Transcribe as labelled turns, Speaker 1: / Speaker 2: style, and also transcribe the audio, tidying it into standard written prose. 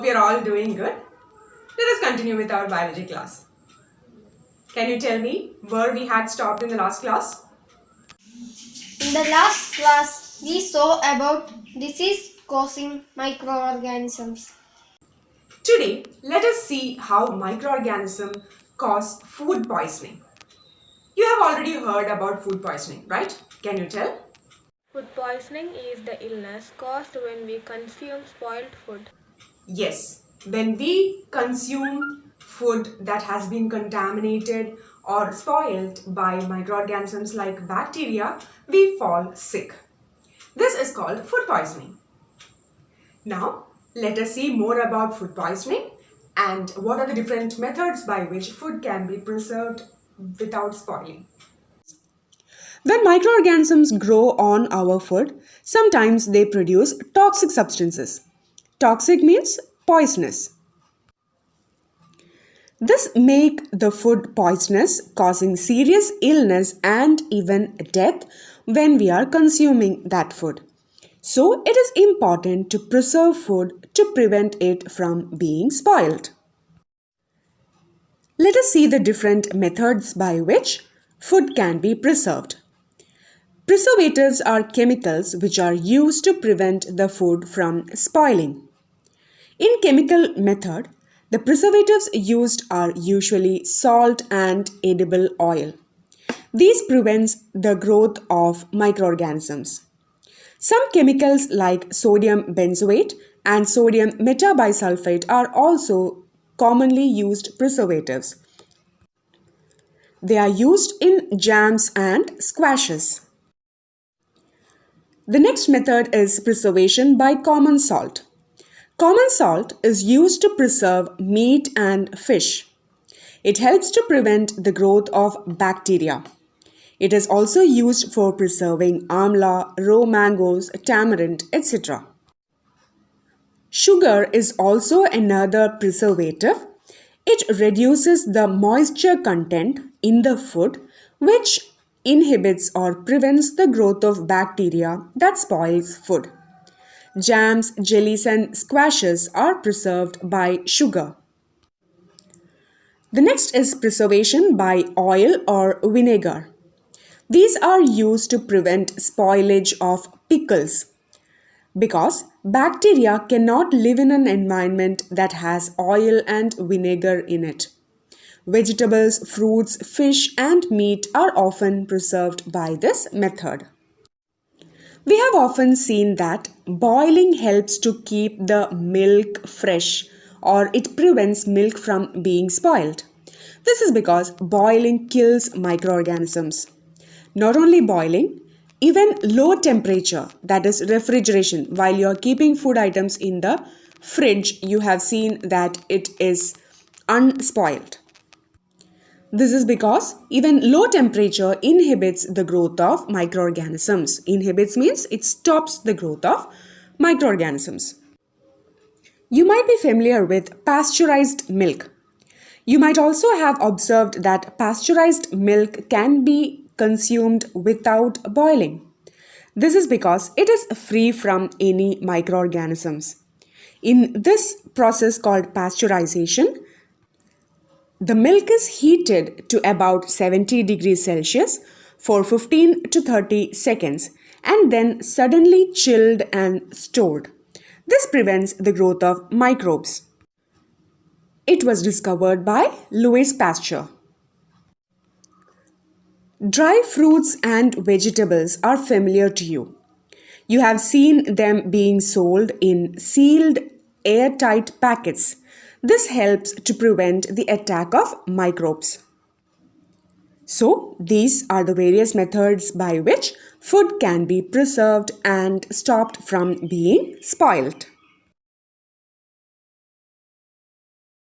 Speaker 1: hope you're all doing good. Let us continue with our biology class. Can you tell me where we had stopped in the last class?
Speaker 2: In the last class, we saw about disease causing microorganisms.
Speaker 1: Today, let us see how microorganisms cause food poisoning. You have already heard about food poisoning, right? Can you tell?
Speaker 3: Food poisoning is the illness caused when we consume spoiled food.
Speaker 1: Yes, when we consume food that has been contaminated or spoiled by microorganisms like bacteria, we fall sick. This is called food poisoning. Now, let us see more about food poisoning and what are the different methods by which food can be preserved without spoiling. When microorganisms grow on our food, sometimes they produce toxic substances. Toxic means poisonous. This make the food poisonous, causing serious illness and even death when we are consuming that food. So it is important to preserve food to prevent it from being spoiled. Let us see the different methods by which food can be preserved. Preservatives are chemicals which are used to prevent the food from spoiling. In chemical method, the preservatives used are usually salt and edible oil. These prevents the growth of microorganisms. Some chemicals like sodium benzoate and sodium metabisulfite are also commonly used preservatives. They are used in jams and squashes. The next method is preservation by common salt. Common salt is used to preserve meat and fish. It helps to prevent the growth of bacteria. It is also used for preserving amla, raw mangoes, tamarind, etc. Sugar is also another preservative. It reduces the moisture content in the food, which inhibits or prevents the growth of bacteria that spoils food. Jams, jellies, and squashes are preserved by sugar. The next is preservation by oil or vinegar. These are used to prevent spoilage of pickles because bacteria cannot live in an environment that has oil and vinegar in it. Vegetables, fruits, fish, and meat are often preserved by this method. We have often seen that boiling helps to keep the milk fresh or it prevents milk from being spoiled. This is because boiling kills microorganisms. Not only boiling, even low temperature, that is refrigeration, while you are keeping food items in the fridge, you have seen that it is unspoiled. This is because even low temperature inhibits the growth of microorganisms. Inhibits means it stops the growth of microorganisms. You might be familiar with pasteurized milk. You might also have observed that pasteurized milk can be consumed without boiling. This is because it is free from any microorganisms. In this process called pasteurization, the milk is heated to about 70 degrees Celsius for 15 to 30 seconds and then suddenly chilled and stored. This prevents the growth of microbes. It was discovered by Louis Pasteur. Dry fruits and vegetables are familiar to you. You have seen them being sold in sealed, airtight packets. This helps to prevent the attack of microbes. So, these are the various methods by which food can be preserved and stopped from being spoiled.